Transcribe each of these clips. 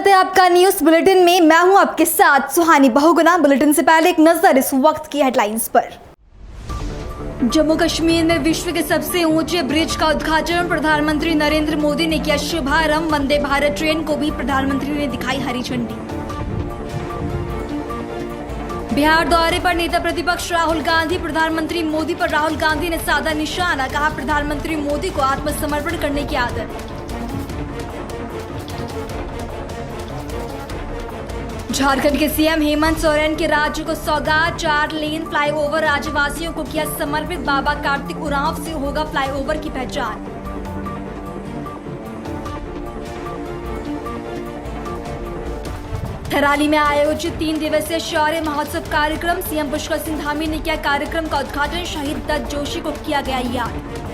स्वागत है आपका न्यूज बुलेटिन में। मैं हूं आपके साथ सुहानी बहुगुना। बुलेटिन से पहले एक नजर इस वक्त की हेडलाइंस पर। जम्मू कश्मीर में विश्व के सबसे ऊंचे ब्रिज का उद्घाटन प्रधानमंत्री नरेंद्र मोदी ने किया शुभारंभ। वंदे भारत ट्रेन को भी प्रधानमंत्री ने दिखाई हरी झंडी। बिहार दौरे पर नेता प्रतिपक्ष राहुल गांधी। प्रधानमंत्री मोदी पर राहुल गांधी ने साधा निशाना। कहा, प्रधानमंत्री मोदी को आत्मसमर्पण करने की आदत है। झारखंड के सीएम हेमंत सोरेन के राज्य को सौगात। 4 लेन फ्लाईओवर राज्यवासियों को किया समर्पित। बाबा कार्तिक उरांव से होगा फ्लाईओवर की पहचान। थराली में आयोजित 3 दिवसीय शौर्य महोत्सव कार्यक्रम। सीएम पुष्कर सिंह धामी ने किया कार्यक्रम का उद्घाटन। शहीद दत्त जोशी को किया गया याद।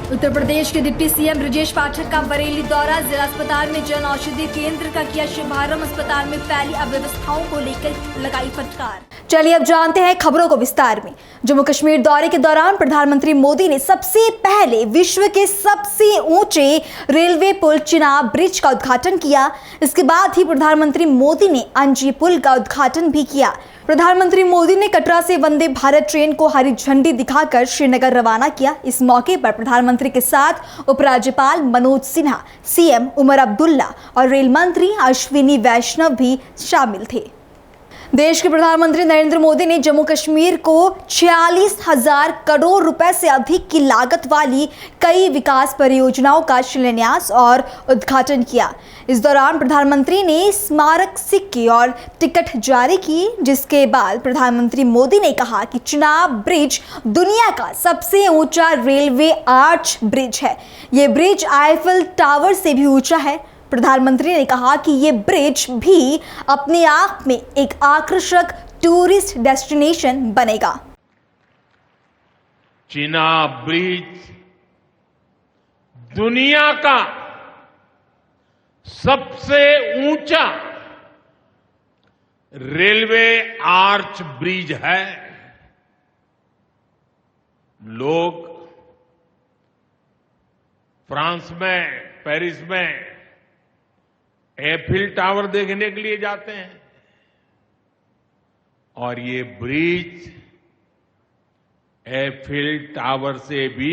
उत्तर प्रदेश के डिप्टी सीएम ब्रजेश पाठक का बरेली दौरा। जिला अस्पताल में जन औषधि केंद्र का किया शुभारंभ। अस्पताल में फैली अव्यवस्थाओं को लेकर लगाई फटकार। चलिए अब जानते हैं खबरों को विस्तार में। जम्मू कश्मीर दौरे के दौरान प्रधानमंत्री मोदी ने सबसे पहले विश्व के सबसे ऊंचे रेलवे पुल चिनाब ब्रिज का उद्घाटन किया। इसके बाद ही प्रधानमंत्री मोदी ने अंजी पुल का उद्घाटन भी किया। प्रधानमंत्री मोदी ने कटरा से वंदे भारत ट्रेन को हरी झंडी दिखाकर श्रीनगर रवाना किया। इस मौके पर प्रधानमंत्री के साथ उपराज्यपाल मनोज सिन्हा, सीएम उमर अब्दुल्ला और रेल मंत्री अश्विनी वैष्णव भी शामिल थे। देश के प्रधानमंत्री नरेंद्र मोदी ने जम्मू कश्मीर को 46,000 करोड़ रुपए से अधिक की लागत वाली कई विकास परियोजनाओं का शिलान्यास और उद्घाटन किया। इस दौरान प्रधानमंत्री ने स्मारक सिक्के और टिकट जारी की, जिसके बाद प्रधानमंत्री मोदी ने कहा कि चिनाब ब्रिज दुनिया का सबसे ऊंचा रेलवे आर्च ब्रिज है। ये ब्रिज आईफिल टावर से भी ऊंचा है। प्रधानमंत्री ने कहा कि ये ब्रिज भी अपने आप में एक आकर्षक टूरिस्ट डेस्टिनेशन बनेगा। चिनाब ब्रिज दुनिया का सबसे ऊंचा रेलवे आर्च ब्रिज है। लोग फ्रांस में, पेरिस में एफिल टावर देखने के लिए जाते हैं और ये ब्रिज एफिल टावर से भी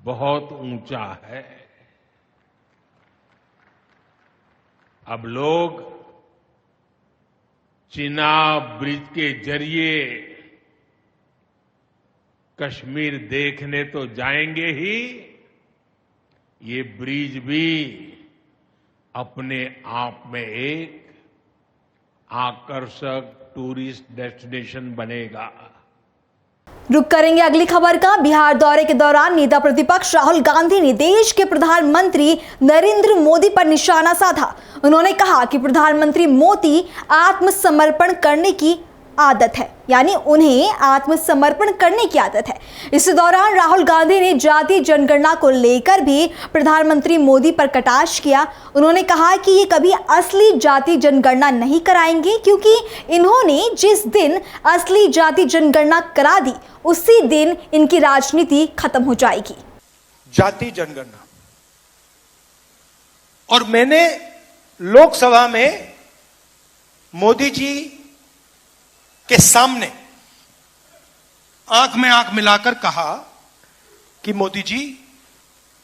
बहुत ऊंचा है। अब लोग चिनाब ब्रिज के जरिए कश्मीर देखने तो जाएंगे ही, ये ब्रिज भी अपने आप में एक आकर्षक टूरिस्ट डेस्टिनेशन बनेगा। रुक करेंगे अगली खबर का। बिहार दौरे के दौरान नेता प्रतिपक्ष राहुल गांधी ने देश के प्रधानमंत्री नरेंद्र मोदी पर निशाना साधा। उन्होंने कहा कि प्रधानमंत्री मोदी आत्मसमर्पण करने की आदत है, यानी उन्हें आत्मसमर्पण करने की आदत है। इस दौरान राहुल गांधी ने जातीय जनगणना को लेकर भी प्रधानमंत्री मोदी पर कटाक्ष किया। उन्होंने कहा कि ये कभी असली जाति जनगणना नहीं कराएंगे, क्योंकि इन्होंने जिस दिन असली जाति जनगणना करा दी उसी दिन इनकी राजनीति खत्म हो जाएगी। जाति जनगणना, और मैंने लोकसभा में मोदी जी के सामने आंख में आंख मिलाकर कहा कि मोदी जी,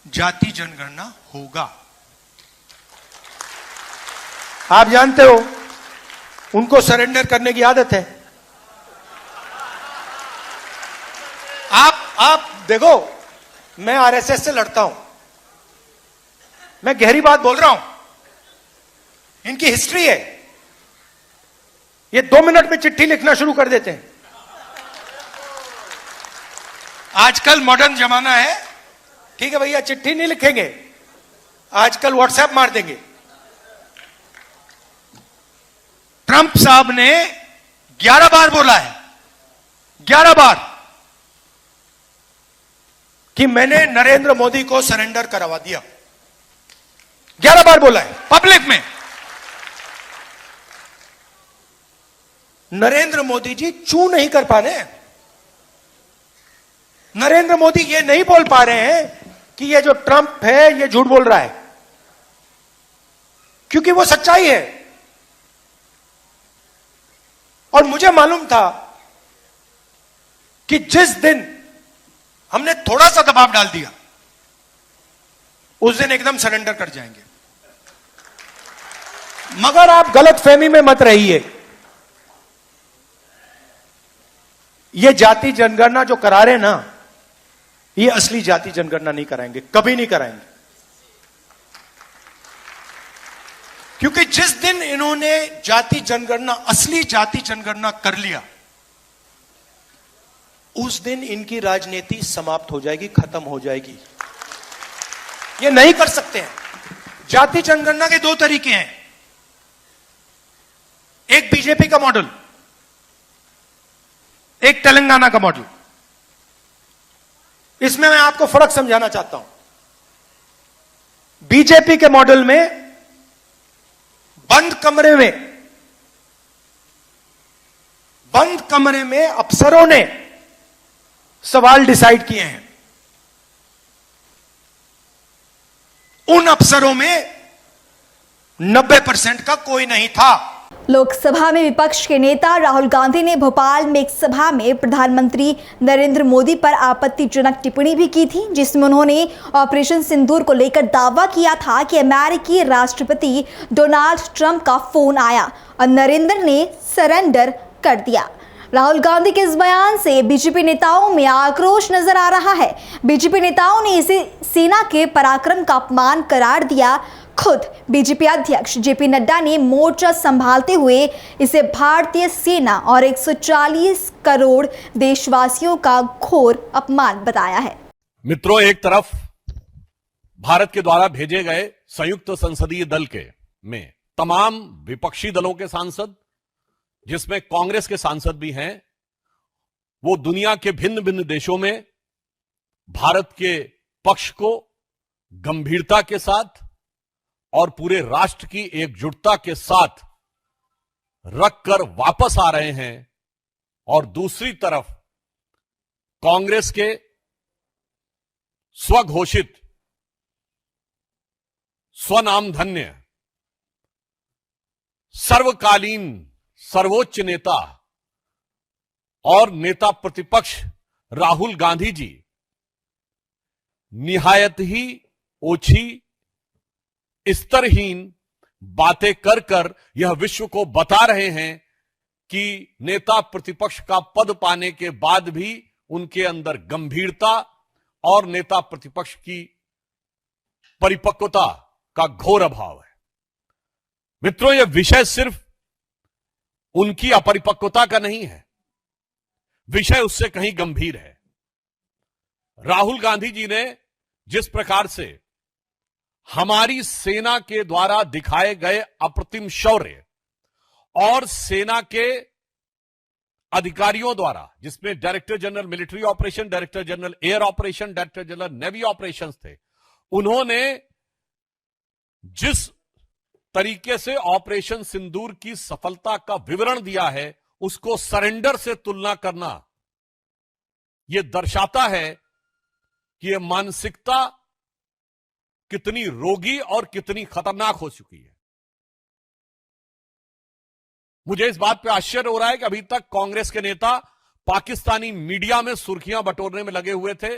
जाति जनगणना होगा। आप जानते हो उनको सरेंडर करने की आदत है। आप देखो, मैं आरएसएस से लड़ता हूं, मैं गहरी बात बोल रहा हूं। इनकी हिस्ट्री है, ये 2 मिनट में चिट्ठी लिखना शुरू कर देते हैं। आजकल मॉडर्न जमाना है, ठीक है भैया, चिट्ठी नहीं लिखेंगे, आजकल व्हाट्सएप मार देंगे। ट्रंप साहब ने 11 बार बोला है, 11 बार, कि मैंने नरेंद्र मोदी को सरेंडर करवा दिया। 11 बार बोला है पब्लिक में। नरेंद्र मोदी जी चू नहीं कर पा रहे हैं। नरेंद्र मोदी ये नहीं बोल पा रहे हैं कि ये जो ट्रंप है ये झूठ बोल रहा है। क्योंकि वो सच्चाई है। और मुझे मालूम था कि जिस दिन हमने थोड़ा सा दबाव डाल दिया, उस दिन एकदम सरेंडर कर जाएंगे। मगर आप गलत फहमी में मत रहिए। ये जाति जनगणना जो करा रहे ना, ये असली जाति जनगणना नहीं कराएंगे, कभी नहीं कराएंगे। क्योंकि जिस दिन इन्होंने जाति जनगणना, असली जाति जनगणना कर लिया, उस दिन इनकी राजनीति समाप्त हो जाएगी, खत्म हो जाएगी। ये नहीं कर सकते हैं। जाति जनगणना के दो तरीके हैं। एक बीजेपी का मॉडल, एक तेलंगाना का मॉडल। इसमें मैं आपको फर्क समझाना चाहता हूं। बीजेपी के मॉडल में बंद कमरे में अफसरों ने सवाल डिसाइड किए हैं। उन अफसरों में 90% का कोई नहीं था। लोकसभा में विपक्ष के नेता राहुल गांधी ने भोपाल में एक सभा में प्रधानमंत्री नरेंद्र मोदी पर आपत्तिजनक टिप्पणी भी की थी, जिसमें उन्होंने ऑपरेशन सिंदूर को लेकर दावा किया था कि अमेरिकी राष्ट्रपति डोनाल्ड ट्रंप का फोन आया और नरेंद्र ने सरेंडर कर दिया। राहुल गांधी के इस बयान से बीजेपी नेताओं में आक्रोश नजर आ रहा है। बीजेपी नेताओं ने इसे सेना के पराक्रम का अपमान करार दिया। खुद बीजेपी अध्यक्ष जेपी नड्डा ने मोर्चा संभालते हुए इसे भारतीय सेना और 140 करोड़ देशवासियों का घोर अपमान बताया है। मित्रों, एक तरफ भारत के द्वारा भेजे गए संयुक्त संसदीय दल के में तमाम विपक्षी दलों के सांसद, जिसमें कांग्रेस के सांसद भी हैं, वो दुनिया के भिन्न भिन्न देशों में भारत के पक्ष को गंभीरता के साथ और पूरे राष्ट्र की एकजुटता के साथ रखकर वापस आ रहे हैं। और दूसरी तरफ कांग्रेस के स्वघोषित स्वनामधन्य सर्वकालीन सर्वोच्च नेता और नेता प्रतिपक्ष राहुल गांधी जी निहायत ही ओछी, स्तरहीन बातें कर कर यह विश्व को बता रहे हैं कि नेता प्रतिपक्ष का पद पाने के बाद भी उनके अंदर गंभीरता और नेता प्रतिपक्ष की परिपक्वता का घोर अभाव है। मित्रों, यह विषय सिर्फ उनकी अपरिपक्वता का नहीं है, विषय उससे कहीं गंभीर है। राहुल गांधी जी ने जिस प्रकार से हमारी सेना के द्वारा दिखाए गए अप्रतिम शौर्य और सेना के अधिकारियों द्वारा, जिसमें director general military operation, director general air operation, director general navy operations थे, उन्होंने जिस तरीके से ऑपरेशन सिंदूर की सफलता का विवरण दिया है, उसको सरेंडर से तुलना करना यह दर्शाता है कि यह मानसिकता कितनी रोगी और कितनी खतरनाक हो चुकी है। मुझे इस बात पे आश्चर्य हो रहा है कि अभी तक कांग्रेस के नेता पाकिस्तानी मीडिया में सुर्खियां बटोरने में लगे हुए थे,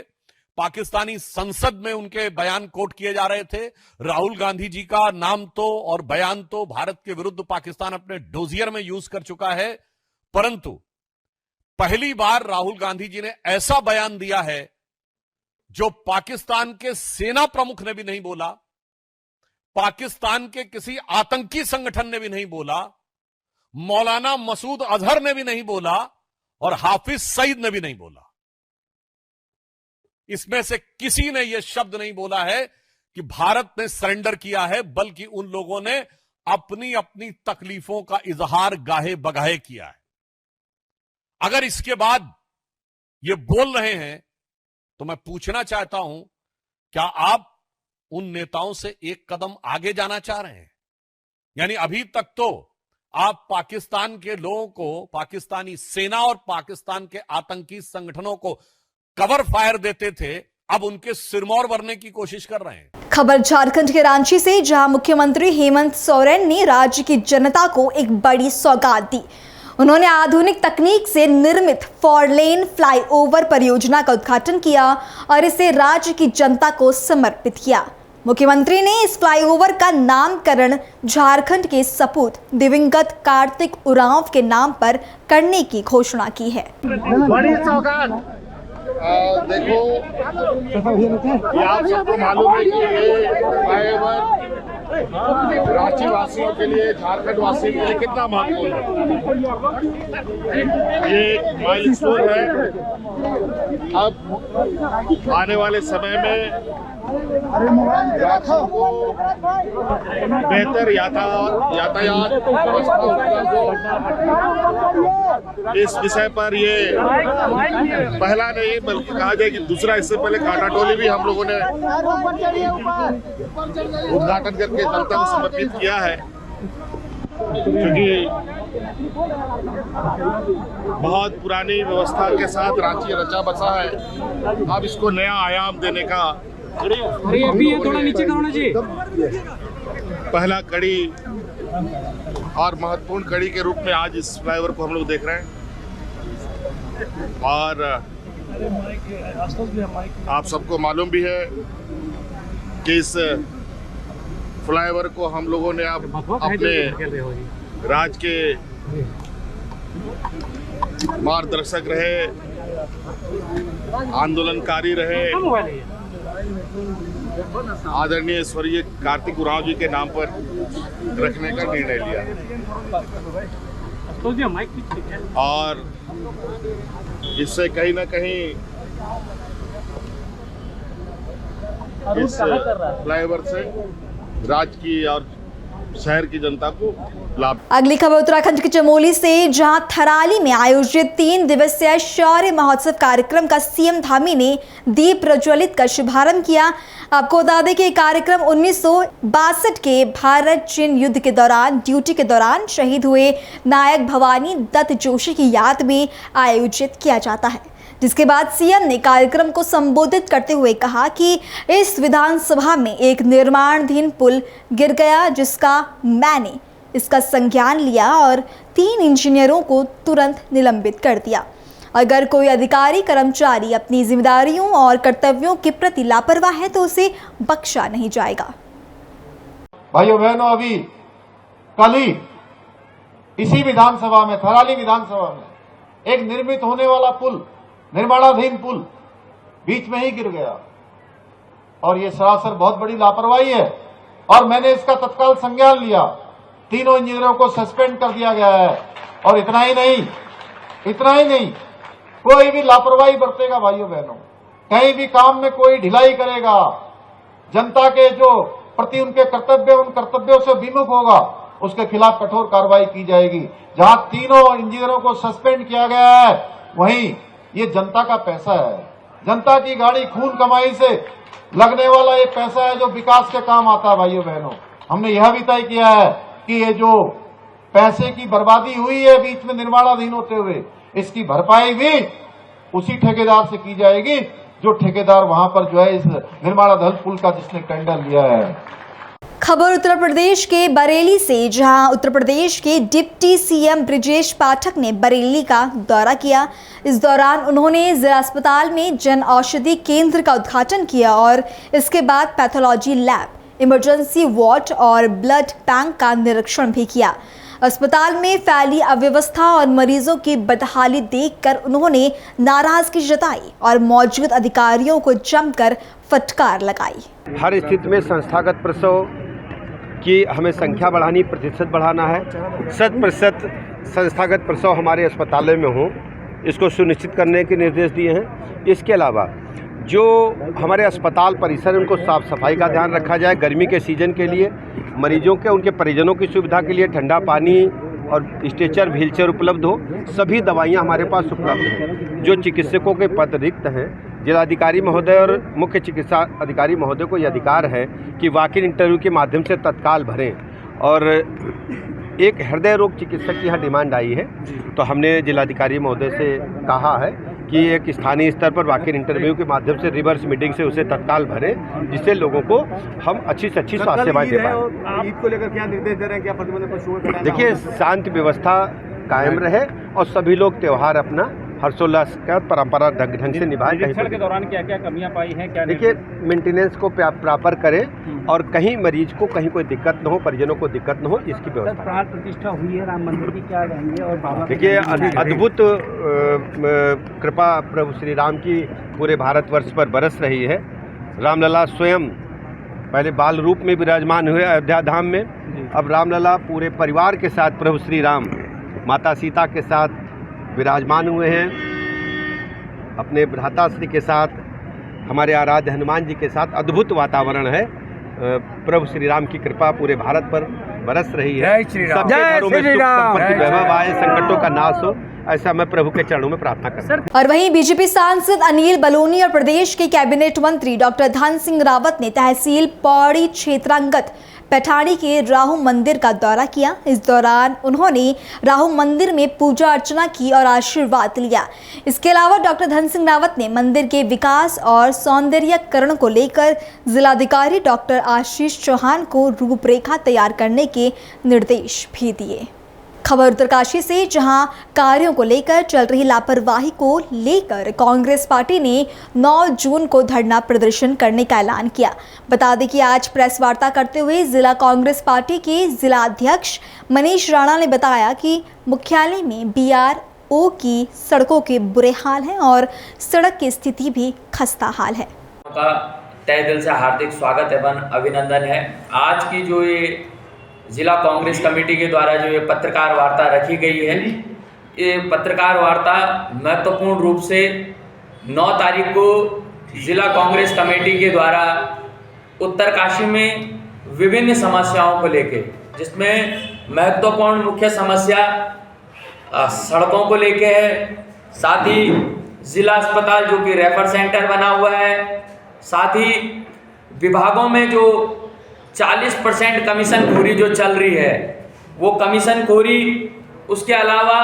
पाकिस्तानी संसद में उनके बयान कोट किए जा रहे थे। राहुल गांधी जी का नाम तो और बयान तो भारत के विरुद्ध पाकिस्तान अपने डोजियर में यूज कर चुका है, परंतु पहली बार राहुल गांधी जी ने ऐसा बयान दिया है जो पाकिस्तान के सेना प्रमुख ने भी नहीं बोला, पाकिस्तान के किसी आतंकी संगठन ने भी नहीं बोला, मौलाना मसूद अजहर ने भी नहीं बोला और हाफिज सईद ने भी नहीं बोला। इसमें से किसी ने यह शब्द नहीं बोला है कि भारत ने सरेंडर किया है, बल्कि उन लोगों ने अपनी अपनी तकलीफों का इजहार गाहे बगाहे किया है। अगर इसके बाद ये बोल रहे हैं तो मैं पूछना चाहता हूं, क्या आप उन नेताओं से एक कदम आगे जाना चाह रहे हैं? यानी अभी तक तो आप पाकिस्तान के लोगों को, पाकिस्तानी सेना और पाकिस्तान के आतंकी संगठनों को कवर फायर देते थे, अब उनके सिरमौर भरने की कोशिश कर रहे हैं। खबर झारखंड के रांची से, जहां मुख्यमंत्री हेमंत सोरेन ने राज्य की जनता को एक बड़ी सौगात दी। उन्होंने आधुनिक तकनीक से निर्मित 4 लेन फ्लाईओवर परियोजना का उद्घाटन किया और इसे राज्य की जनता को समर्पित किया। मुख्यमंत्री ने इस फ्लाईओवर का नामकरण झारखंड के सपूत दिवंगत कार्तिक उरांव के नाम पर करने की घोषणा की है। बड़ी सौगात देखो, ये आप सबको मालूम है कि ये फ्लाईओवर रांची वासियों के लिए, झारखंड वासियों के लिए कितना महत्वपूर्ण है। ये एक माइलस्टोन है। अब आने वाले समय में रांची को बेहतर यातायात व्यवस्था उपलब्ध हो, इस विषय पर ये पहला नहीं बल्कि कहा जाए कि दूसरा, इससे पहले कांटाटोली भी हम लोगों ने उद्घाटन करके जनता को समर्पित किया है, क्योंकि बहुत पुरानी व्यवस्था के साथ रांची रचा बसा है। अब इसको नया आयाम देने का थोड़ा नीचे करना चाहिए। पहला कड़ी और महत्वपूर्ण कड़ी के रूप में आज इस फ्लाईओवर को हम लोग देख रहे हैं। और आप सबको मालूम भी है कि इस फ्लाईओवर को हम लोगों ने अब अपने राज्य के मार्गदर्शक रहे, आंदोलनकारी रहे, आदरणीय स्वर्गीय कार्तिक उरांव जी के नाम पर रखने का निर्णय लिया। और इससे कहीं ना कहीं इस फ्लाईओवर से राज्य की और शहर की जनता को लाभ। अगली खबर उत्तराखंड के चमोली से, जहां थराली में आयोजित 3 दिवसीय शौर्य महोत्सव कार्यक्रम का सीएम धामी ने दीप प्रज्वलित कर शुभारंभ किया। आपको बता दें कि कार्यक्रम 1962 के भारत चीन युद्ध के दौरान ड्यूटी के दौरान शहीद हुए नायक भवानी दत्त जोशी की याद में आयोजित किया जाता है, जिसके बाद सीएम ने कार्यक्रम को संबोधित करते हुए कहा कि इस विधानसभा में एक निर्माणाधीन पुल गिर गया, जिसका मैंने इसका संज्ञान लिया और 3 इंजीनियरों को तुरंत निलंबित कर दिया। अगर कोई अधिकारी कर्मचारी अपनी जिम्मेदारियों और कर्तव्यों के प्रति लापरवाह है तो उसे बख्शा नहीं जाएगा। भाइयों बहनों, अभी कल ही इसी विधानसभा में, थराली विधानसभा में एक निर्मित होने वाला पुल, निर्माणाधीन पुल बीच में ही गिर गया और ये सरासर बहुत बड़ी लापरवाही है और मैंने इसका तत्काल संज्ञान लिया। 3 इंजीनियरों को सस्पेंड कर दिया गया है और इतना ही नहीं, कोई भी लापरवाही बरतेगा भाइयों बहनों, कहीं भी काम में कोई ढिलाई करेगा, जनता के जो प्रति उनके कर्तव्य, उन कर्तव्यों से विमुख होगा, उसके खिलाफ कठोर कार्रवाई की जाएगी। जहां 3 इंजीनियरों को सस्पेंड किया गया है, वहीं ये जनता का पैसा है, जनता की गाड़ी खून कमाई से लगने वाला ये पैसा है जो विकास के काम आता है। भाइयों बहनों, हमने यह भी तय किया है कि ये जो पैसे की बर्बादी हुई है बीच में निर्माणाधीन होते हुए, इसकी भरपाई भी उसी ठेकेदार से की जाएगी जो ठेकेदार वहां पर जो है इस निर्माणाधीन पुल का जिसने टेंडर लिया है। खबर उत्तर प्रदेश के बरेली से, जहां उत्तर प्रदेश के डिप्टी सीएम ब्रिजेश पाठक ने बरेली का दौरा किया। इस दौरान उन्होंने जिला अस्पताल में जन औषधि केंद्र का उद्घाटन किया और इसके बाद पैथोलॉजी लैब, इमरजेंसी वार्ड और ब्लड बैंक का निरीक्षण भी किया। अस्पताल में फैली अव्यवस्था और मरीजों की बदहाली देखकर उन्होंने नाराजगी जताई और मौजूद अधिकारियों को जमकर फटकार लगाई। हर स्थिति में संस्थागत प्रसव की हमें संख्या बढ़ानी, प्रतिशत बढ़ाना है। 100% संस्थागत प्रसव हमारे अस्पतालों में हो, इसको सुनिश्चित करने के निर्देश दिए हैं। इसके अलावा जो हमारे अस्पताल परिसर है उनको साफ सफाई का ध्यान रखा जाए। गर्मी के सीजन के लिए मरीजों के, उनके परिजनों की सुविधा के लिए ठंडा पानी और स्ट्रेचर, व्हीलचेयर उपलब्ध हो। सभी दवाइयाँ हमारे पास उपलब्ध हैं। जो चिकित्सकों के पद रिक्त हैं, जिलाधिकारी महोदय और मुख्य चिकित्सा अधिकारी महोदय को यह अधिकार है कि वॉक इन इंटरव्यू के माध्यम से तत्काल भरें। और एक हृदय रोग चिकित्सक की यहाँ डिमांड आई है, तो हमने जिलाधिकारी महोदय से कहा है कि एक स्थानीय स्तर पर वाकई इंटरव्यू के माध्यम से रिवर्स मीटिंग से उसे तत्काल भरे, जिससे लोगों को हम अच्छी से अच्छी स्वास्थ्य सेवाएं दे पाएं। ईद को लेकर क्या निर्देश दे रहे हैं, क्या प्रतिबंधित पशुओं का? देखिए, शांति व्यवस्था कायम रहे और सभी लोग त्यौहार अपना हर्षोल्लास का परंपरा ढंग से निभाएं। निरीक्षण के दौरान क्या क्या कमियां पाई हैं, क्या देखिए, मेंटेनेंस को प्रॉपर करें और कहीं मरीज को कहीं कोई दिक्कत न हो, परिजनों को दिक्कत न हो, इसकी व्यवस्था। प्राण प्रतिष्ठा हुई है राम मंदिर की, क्या रहेंगे? और बाबा देखिए, अद्भुत कृपा प्रभु श्री राम की पूरे भारतवर्ष पर बरस रही है। रामलला स्वयं पहले बाल रूप में विराजमान हुए अयोध्या धाम में, अब रामलला पूरे परिवार के साथ प्रभु श्री राम माता सीता के साथ विराजमान हुए हैं, अपने भ्राताश्री के साथ, हमारे आराध्य हनुमान जी के साथ। अद्भुत वातावरण है। प्रभु श्री राम की कृपा पूरे भारत पर बरस रही है। सबके घरों में सुख संपत्ति वैभव आए, संकटों का नाश हो, ऐसा मैं प्रभु के चरणों में प्रार्थना करता हूं। और वहीं बीजेपी सांसद अनिल बलूनी और प्रदेश के कैबिनेट मंत्री डॉक्टर धन सिंह रावत ने तहसील पौड़ी क्षेत्रांगत पैठाणी के राहु मंदिर का दौरा किया। इस दौरान उन्होंने राहु मंदिर में पूजा अर्चना की और आशीर्वाद लिया। इसके अलावा डॉक्टर धन सिंह रावत ने मंदिर के विकास और सौंदर्यीकरण को लेकर जिलाधिकारी डॉक्टर आशीष चौहान को रूपरेखा तैयार करने के निर्देश भी दिए। खबर उत्तरकाशी से, जहां कार्यों को लेकर चल रही लापरवाही को लेकर कांग्रेस पार्टी ने 9 जून को धरना प्रदर्शन करने का ऐलान किया। बता दें कि आज प्रेस वार्ता करते हुए जिला कांग्रेस पार्टी के जिला अध्यक्ष मनीष राणा ने बताया कि मुख्यालय में BRO की सड़कों के बुरे हाल हैं और सड़क की स्थिति भी खस्ता हाल है। का तहे दिल से हार्दिक स्वागत एवं अभिनंदन है। आज की जो ये जिला कांग्रेस कमेटी के द्वारा जो ये पत्रकार वार्ता रखी गई है, ये पत्रकार वार्ता महत्वपूर्ण रूप से 9 तारीख को जिला कांग्रेस कमेटी के द्वारा उत्तरकाशी में विभिन्न समस्याओं को लेके, जिसमें महत्वपूर्ण मुख्य समस्या सड़कों को लेके है, साथ ही जिला अस्पताल जो कि रेफर सेंटर बना हुआ है, साथ ही विभागों में जो 40% कमीशन खोरी जो चल रही है, वो कमीशन खोरी, उसके अलावा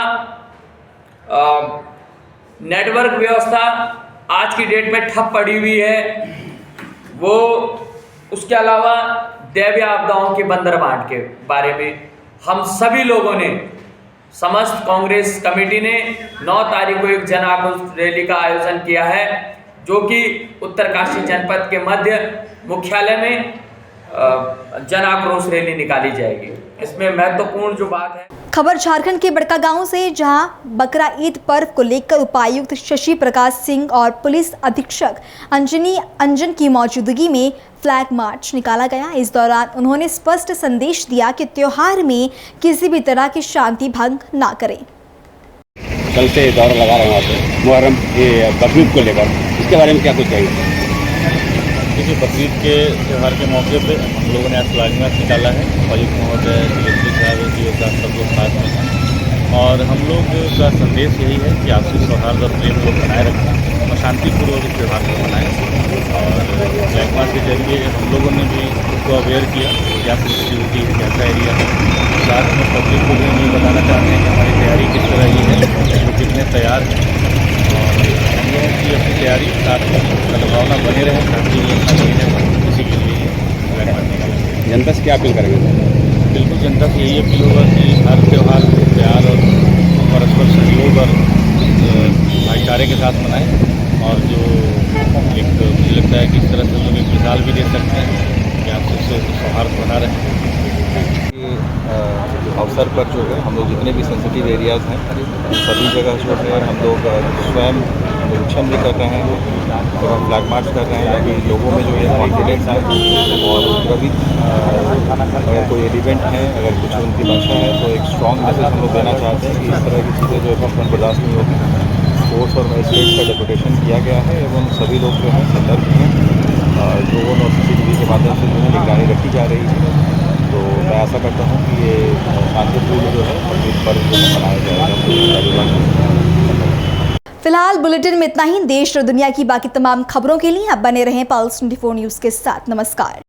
नेटवर्क व्यवस्था आज की डेट में ठप पड़ी हुई है, वो उसके अलावा दैवीय आपदाओं की बंदरबांट के बारे में हम सभी लोगों ने, समस्त कांग्रेस कमेटी ने 9 तारीख को एक जन आक्रोश रैली का आयोजन किया है, जो कि उत्तरकाशी जनपद के मध्य मुख्यालय में जन आक्रोश रैली निकाली जाएगी। इसमें महत्वपूर्ण जो बात है, खबर झारखंड के बड़कागांव से, जहां बकरा ईद पर्व को लेकर उपायुक्त शशि प्रकाश सिंह और पुलिस अधीक्षक अंजन की मौजूदगी में फ्लैग मार्च निकाला गया। इस दौरान उन्होंने स्पष्ट संदेश दिया कि त्योहार में किसी भी तरह की शांति भंग ना करें। कल से दौरा लगा रहे हैं वहाँ पे मुहर्रम बकरीद को लेकर, इसके बारे में क्या कुछ चाहिए? देखिए, बकरीद के त्यौहार के मौके पे हम लोगों ने आज फ्लैग मार्च निकाला है। उपायुक्त महोदय, DSP साहब जी के साथ सब लोग साथ में हैं और हम लोग का संदेश यही है कि आपसी सौहार्द और प्रेम लोग बनाए रखें और शांतिपूर्वक इस त्यौहार को मनाएं। और फ्लैग मार्च के जरिए हम लोगों ने भी उसको अवेयर किया क्या सिक्योरिटी है, कैसा एरिया है। साथ में पब्लिक को भी हम ये बताना चाहते हैं कि हमारी तैयारी किस तरह की है, वो कितने तैयार हैं और हम लोगों की अपनी तैयारी साथ में सद्भावना बने रहे, शांति व्यवस्था बनी रहे, इसी के लिए फ्लैग मार्च निकाला। जनता से क्या अपील करेंगे? बिल्कुल, जनता से यही अपील होगा कि हर त्यौहार प्यार और परस्पर सहयोग और भाईचारे के साथ मनाएं और जो एक मुझे लगता है कि इस तरह से लोग एक मिसाल भी दे सकते हैं कि आपसे सौहार्द बना रहे। अवसर पर जो है हम लोग जितने भी सेंसिटिव एरियाज़ हैं सभी जगह जो है हम लोग स्वयं निरीक्षण भी कर रहे हैं और हम फ्लैग मार्च कर रहे हैं ताकि लोगों में जो है कॉन्फिडेंस आए और कभी अगर कोई इवेंट है, अगर कुछ उनकी मंशा है तो एक स्ट्रॉन्ग मैसेज हम लोग देना चाहते हैं कि इस तरह की चीज़ें जो है बर्दाश्त नहीं होगी। फोर्स और मजिस्ट्रेट का डेपुटेशन किया गया है एवं सभी लोग जो हैं सतर्क हैं, ड्रोन और CCTV के माध्यम से जो है निगरानी रखी जा रही है। तो मैं आशा करता हूँ कि ये शांतिपूर्ण जो है बकरीद पर्व जो है मनाया जाएगा। फिलहाल बुलेटिन में इतना ही। देश और दुनिया की बाकी तमाम खबरों के लिए आप बने रहें पल्स 24 न्यूज़ के साथ। नमस्कार।